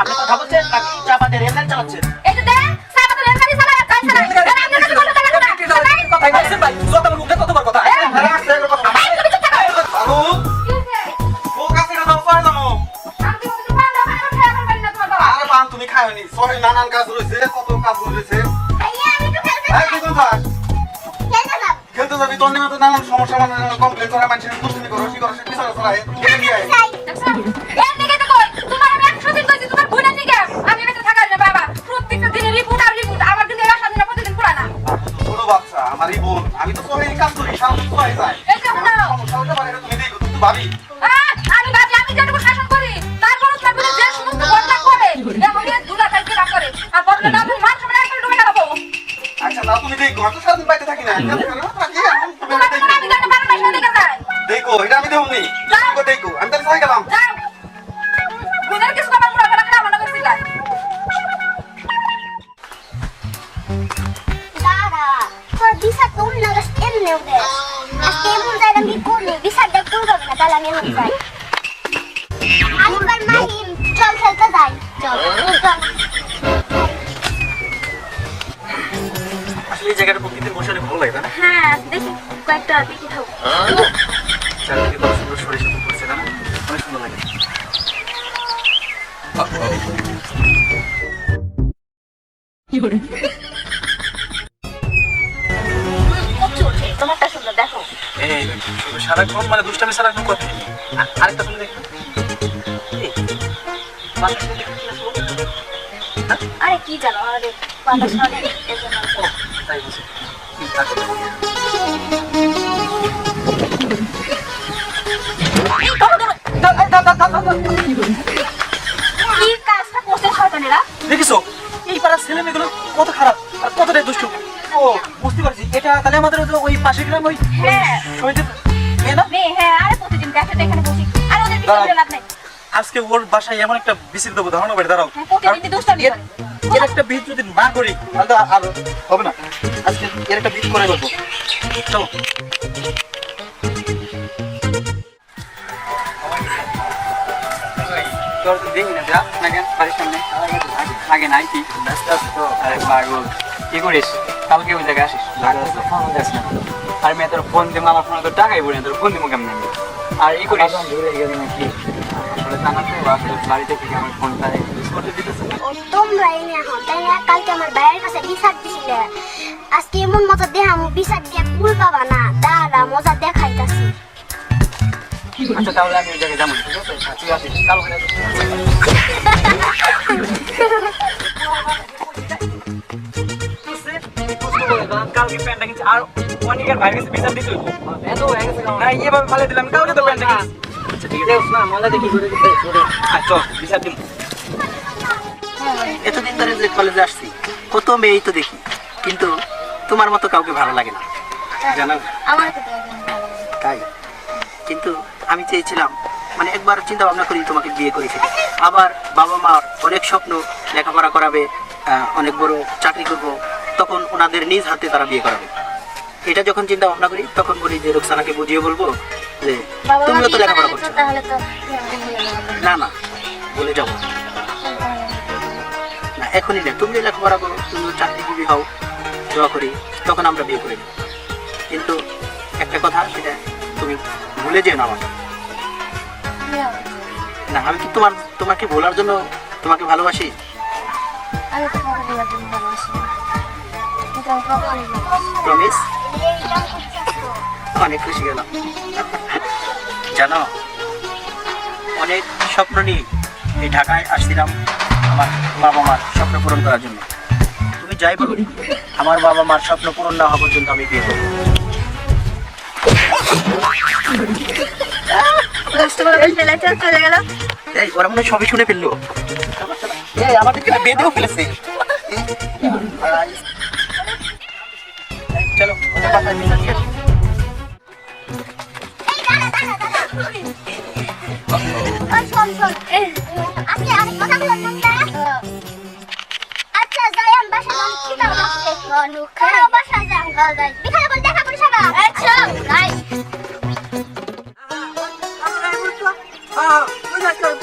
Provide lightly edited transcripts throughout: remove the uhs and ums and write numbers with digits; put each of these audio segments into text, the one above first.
আপনি কথা বলছেন নাকি চা পাতে রেললাইন চালাচ্ছেন? এই যে দেখ চা পাতা রেলগাড়ি চালায় আর গাড়ি চালায় আমি কাছে কোনো টাকা না কথাই বলছেন ভাই, যত মুখে কতবার কথা। তুমি চুপ থাকো বাবু ও কাছে না দাও পায় জানো আমি কিন্তু পান্ডা খাবার খেয়ে আমার বাড়ি না তোমার বাবা আরে পান তুমি খাওনি সরি নানান কাজ রয়েছে কত কাজ রয়েছে ভাইয়া আমি তো খেলতে এই কি কথা খেলতে না খেলতে যাবি তোর নিয়ে তো নানান সমস্যা মানে কমপ্লেন করে মানুষের দুষ্টুমি করো কি করো সে বিচার চলায় খেলে নিয়ে আয় দেখছো এর দিকে তো কই তোমার আমি 100 দিন কইছি তোমার বোনের দিকে আমি বেঁচে থাকার না বাবা প্রত্যেকটা দিনে রিপোর্ট আর রিপোর্ট আমার কিন্তু এরা সামনে প্রতিদিন পুরা না ছোট বাচ্চা আমারই বোন আমি তো সবাই কাজ করি সারাদিন তো হয়ে যায় এই যে শোনো সমস্যা হতে পারে এটা তুমি দেখো তুমি তো ভাবি আমি ভাবি আমি যেটুকু শাসন করি তারপর তোমার বোনের যে সমস্ত ঘটনা করে এখন এর দুলা কালকে রাত করে আর বদলে না তুমি মান সম্মান একবার ডুবে গেল আচ্ছা না তুমি দেখো আমি তো সারাদিন বাইরে থাকি না থাকি তোমার বোন আমি জানি বারো মাস দিকে যায় দেখো এটা আমি দেবনি দেখো আমি তাহলে সবাই গেলাম যাও বোনের কিছু কথা পুরো কথা খারাপ না করছিলা দাদা তোর বিষা তোর নাগাস এমনি উঠে আর কেমন যায় আমি করবো বিষাটা করবো না তাহলে আমি এমন যাই আমি বার মাহিম চল খেলতে যাই চল চল আসলে এই জায়গাটা প্রকৃতির বসে অনেক ভালো লাগে না? হ্যাঁ দেখি কয়েকটা দেখি খাও চারিদিকে কত সুন্দর সরিষা ফুল করছে না? অনেক সুন্দর লাগে। তোমারটা সুন্দর দেখো এই শুধু সারাক্ষণ মানে দুষ্টামি সারাক্ষণ করতে আরেকটা তুমি দেখো এই, বাতাসে দেখো কি আসলো? আরে কি জানো আরে বাতাস মানে এজন্য ও, তাই বলছি। তারপর কি কাজটা করছে শয়তানেরা দেখিছো এই পাড়ার ছেলে মেয়েগুলো কত খারাপ আর কতটাই দুষ্টু। ও বুঝতে পারছি, এটা তাহলে আমাদের ওই পাশের গ্রাম ওই হ্যাঁ শহীদের মেয়ে না? মেয়ে হ্যাঁ আরে প্রতিদিন দেখে এখানে বসি আর ওদের দাঁড়াও। পিছনে লাভ নাই আজকে ওর বাসায় এমন একটা বিচির দেবো ধারণা করে দাঁড়াও। হ্যাঁ প্রতিদিন দুষ্টামি করে এর একটা বীজ যদি না করি তাহলে আর হবে না। আজকে এর একটা বীজ করে করবো। চলো তোর তো দেখি না যা না কেন বাড়ির সামনে আগে নাই কি ব্যস্ত আছি তো আরে পাগল কি করিস কালকে ওই জায়গায় আসিস যাস না আর মেয়ে তোর ফোন দিয়ে আমার ফোনে তোর টাকাই বলি না তোর ফোন দিব কেমন আমি আর ই করিস আসলে জানা তো আসলে বাড়িতে থেকে আমার ফোনটা ইউজ করতে দিতেছে না। ও তোমরা এনে এখন তাই না কালকে আমার ভাইয়ের কাছে বিচার দিছিলে আজকে এমন মজা দেখাম বিচার দিয়ে কুল পাবা না দাঁড়া মজা দেখাইতাছি আচ্ছা তাহলে আমি ওই জায়গায় যাবো ঠিক আছে আর তুই আসিস কালকে আসিস। কালকে প্যান্টটা কিনছি আর অনেকের ভাইয়ের কাছে বিচার দিতে হইব এত হয়ে গেছে না এইভাবে ফালে দিলাম কালকে তো প্যান্টটা কিনছি আচ্ছা ঠিক আছে না মজা দেখি করে দিতে আচ্ছা বিচার দিন এতদিন ধরে যে কলেজে আসছি কত মেয়েই তো দেখি, কিন্তু তোমার মতো কাউকে ভালো লাগে না জানো? আমার তাই কিন্তু আমি চেয়েছিলাম মানে একবার চিন্তা ভাবনা করি তোমাকে বিয়ে করে ফেলি। আবার বাবা মার অনেক স্বপ্ন, লেখাপড়া করাবে, অনেক বড় চাকরি করব, তখন ওনাদের নিজ হাতে তারা বিয়ে করাবে। এটা যখন চিন্তা ভাবনা করি তখন বলি যে রোকসানাকে বুঝিয়ে বলবো যে তুমিও তো লেখাপড়া করছো। তাহলে তো না না বলে যাবো না, এখনই না, তুমি লেখাপড়া করো, তুমি চাকরিজীবী হও, দোয়া করি, তখন আমরা বিয়ে করে নেব। কিন্তু একটা কথা, সেটা তুমি ভুলে যেও না আমাকে। না আমি কি তোমাকে বলার জন্য তোমাকে ভালোবাসি। আমি তো তোমাকে বলার জন্য ভালোবাসি প্রমিস। অনেক খুশি গেলাম। জানো অনেক স্বপ্ন নিয়ে এই ঢাকায় আসছিলাম আমার বাবা মার স্বপ্ন পূরণ করার জন্য। তুমি যাই বলো, আমার বাবা মার স্বপ্ন পূরণ না হওয়া পর্যন্ত আমি বিয়ে করবো। চলে গেল এই ওরা মনে হয় সবই শুনে ফেললো। এই আমাদের বেঁধেও ফেলেছে। চলো ওদের বাসায় বিচার দিয়ে আসি। আজকে অনেক কথা বললাম না আচ্ছা যাই আমি বাসায় যাই কি দাও বাসায় যাই বিকালে বল দেখা করিস না আচ্ছা যাই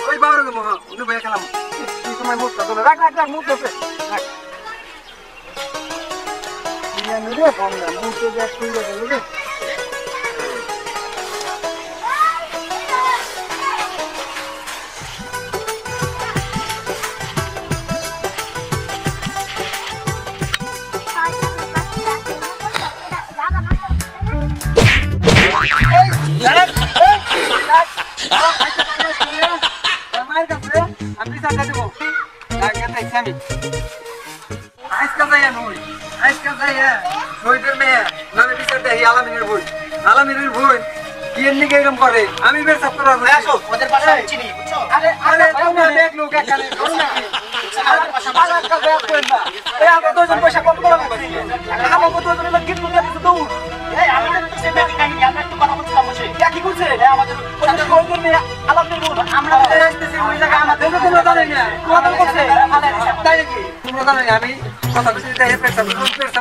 ওই বাবার মহা উনি বইয়া খেলাম সময় মুখটা তোলে রাখ রাখ রাখ মুখ ধরছে রাখ বিরিয়ানি রে কম না মুখে গ্যাস করে গেল রে মায়ের কাছে আমি টাকা দেবো টাকা চাইছি আমি আজকাল যাইয়া নই আজকাল যাইয়া নইদের মেয়ে নামে বিচার দেয় আলামিনের বই আলামিনের বই কি এর নিকে এরকম করে আমি বের সাপ করার আসো ওদের পাশে আমি চিনি বুঝছো আরে আরে তোমরা দেখ লোক এখানে করো না কি আজকাল যাইয়া করেন না এই আমরা দুজন পয়সা কম করা লাগবে আমার কত জন লোক গিট করে দিতে দৌড় এই আমাদের তো সেম একই কাহিনী আমরা একটু কথা বলছিলাম বসে কি করছে আমাদের ওদের বইদের মেয়ে আলামিনের বই আমরা আসতেছি ওই জায়গায় আমাদের তোমরা জানেন না কথা বলছে তাই নাকি তোমরা জানেন আমি কথা বলছি তাই পেছাব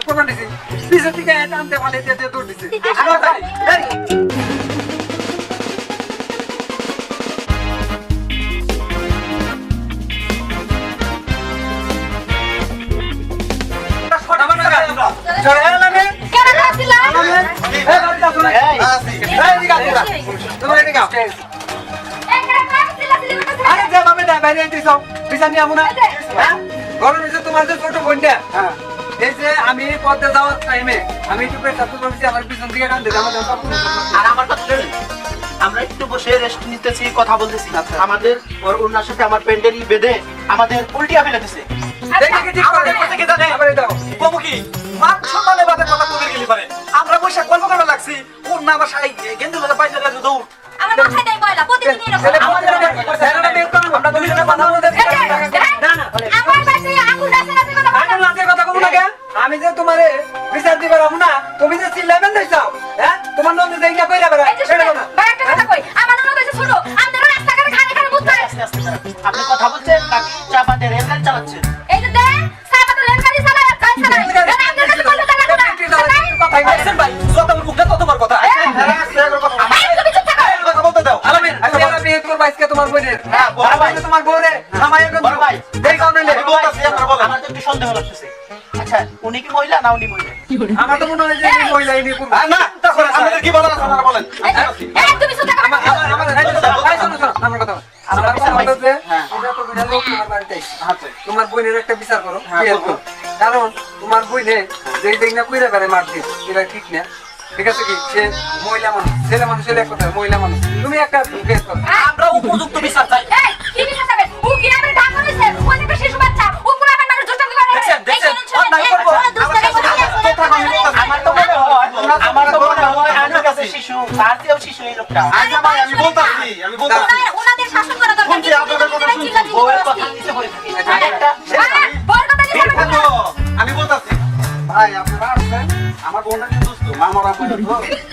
প্রমাণ দিছি পিছের দিকে টানতে পালে দিয়ে দৌড় দিছি আমরা তাই এই চলে এলামে কেন আসছিলাম এই বাচ্চা শুনে এই দিকে আসো তোমরা এদিকে আসো আরে যে বাবা দা বাইরে দিছো বিছানি আমুনা হ্যাঁ গরম এসে তোমার যে ছোট বোনটা হ্যাঁ এই যে আমি পথে যাওয়ার টাইমে আমি একটু পেট সাথে বলছি আমার পিছন দিকে টান দিতে আমার আর আমার কথা শুনুন আমরা একটু বসে রেস্ট নিতেছি কথা বলতেছি আমাদের ওর ওনার সাথে আমার প্যান্ডেলই বেঁধে আমাদের উল্টিয়া ফেলে দিছে দেখে কি ঠিক করে থেকে জানে আরে দাও বাবু কি মান সম্মানের বাদে কথা বলে গেলি পারে আমরা বৈশাখ গল্প করা লাগছি ওর না আমার সাই গেন্দু লাগে পাইছে রাজু দৌড় আমার মাথায় দেয় ময়লা প্রতিদিন এরকম আমরা দুজনে কথা বলতে না না আমার কাছে আঙুল আছে না কথা বলো আঙুল আছে কথা বলো না কেন আমি যে তোমারে বিচার দিবার হবো না তুমি যে চিল্লাবেন দিছাও হ্যাঁ তোমার নন্দে দেই না কইরা বেড়া এই যে সেটা শুনো না ভাই একটা কথা কই আমার ননদ কইছে শুনো আমাদের রাস্তাঘাটে খানে খানে মুত করে আস্তে আস্তে আপনি কথা বলছেন নাকি চাপাতে রেলগাড়ি চালাচ্ছেন এই যে দেন সাইবা তো লেন গাড়ি চালায় আর গাড়ি চালায় আপনাদের কাছে বলতে টাকা না কথাই বলছেন ভাই যত মুখটা ততবার কথা এই তুমি চুপ থাকো কথা বলতে দাও আলামিন আমি বিয়ে করব আজকে তোমার বোনের হ্যাঁ, বড় ভাই। তোমার বোনে আমায় এখন বড় ভাই। এই কারণে আমি বলতাছি আপনারা বলেন আমার তো একটু সন্দেহ লাগতেছে আচ্ছা উনি কি মহিলা না উনি মহিলা আমার তো মনে হয় যে এই মহিলা ইনি করবে না তখন আপনাদের কি বলার আছে আপনারা বলেন এই তুমি চুপ থাকো আমার আমার কথা আমার কথা হলো যে এটা তো বিনা লোক তোমার বাড়িতে আইছে। তোমার বোনের একটা বিচার করো বিয়ের করো। কারণ তোমার বোনে যেই দিক না কইরা বেড়ে মার দিয়ে এটা ঠিক না ঠিক আছে কি সে মহিলা মানুষ ছেলে মানুষ হলে এক কথা মহিলা মানুষ তুমি একটা বিয়ে করো আমরা উপযুক্ত বিচার চাই এই কি কি খাবে ও কি আমারে ঢাকা করেছে ও একটা শিশু বাচ্চা ও পুরো আমার মানুষ দুষ্টামি করে দেখছেন অন্যায় করবো আমার তো মনে হয় আমার কাছে শিশু তার চেয়েও শিশু এই লোকটা আচ্ছা ভাই আমি বলতাছি ওনাদের শাসন করা দরকার শুনছি, আপনাদের কথা শুনছি। বউয়ের কথা নিচে পড়ে থাকি আরেকটা বড় কথা নিয়ে যাবে না। আমি বলতাছি ভাই আপনারা আসছেন আমার বোনটা কিন্তু দুষ্ট মামার আপনার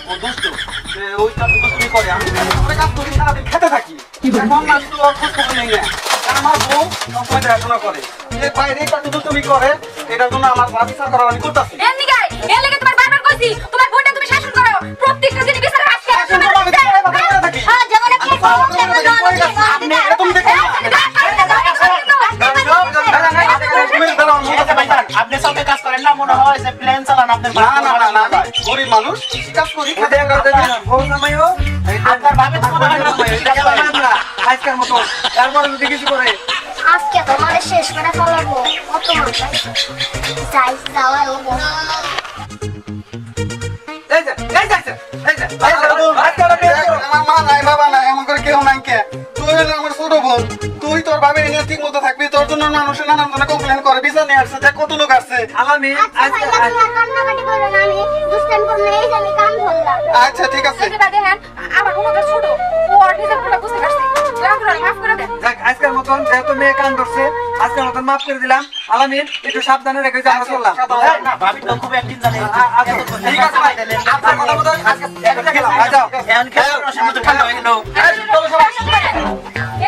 ও দুষ্ট সে ওইটা দুষ্টুমি করে আমি ওরে কাজ করি সারাদিন খেতে থাকি এখন না শুধু ওর খোঁজ খবর নেই না কারণ আমার বউ সবসময় দেখাশোনা করে এই বাইরে একটু দুষ্টুমি করে এটার জন্য আমার বিচার করার আমি করতাছি এমনি গাই এর লাগি তোমার বারবার কইছি তোমার বোনটা তুমি শাসন করো প্রত্যেকটা দিন বিচার আজকে শাসন করবো, আমি বিচারের কথা বলে থাকি। হ্যাঁ যেমন একটা আপনি এরকম দেখেন আপনি সঙ্গে কাজ করেন না মনে হয় যে প্লেন চালান আপনার না না না না না গরিব মানুষ কাজ করি বউ জামাইও আপনার ভাবে তো মনে হয় না আজকের মতো তারপরে যদি কিছু করে আজকে তোমার শেষ করে ফেলাবো কত মন চাই যাওয়ার ও এই যে আজকাল আমার মা নাই বাবা নাই আমার ঘরে কেউ নাই কে তুই হলো আমার ছোট বোন তুই তোর বাবা এনে ঠিক মতো থাকবি তোর জন্য মানুষের নানান জনে কমপ্লেন করে বিচার নিয়ে আসছে দেখ কত লোক আসছে আলামিন আচ্ছা ভাইয়া তুমি আর কান্নাকাটি করো না আমি দুষ্টামি করবো না এই যে আমি কান ধরলাম আচ্ছা ঠিক আছে এই যে বাদে হ্যাঁ আমার বোনটা ছোট ও আর নিজের পুরো বুঝতে পারছি মাফ করে দে যাক আজকের মতন যেহেতু মেয়ে কান ধরছে আজকের মতন মাফ করে দিলাম আলামিন একটু সাবধানে রেখে যে আমরা চললাম না ভাবি তো খুব একদিন জানে ঠিক আছে ভাই আপনার কথা মতো আজকে গেলাম যাও এখন খেয়ে রসের মতো ঠান্ডা হয়ে গেল এই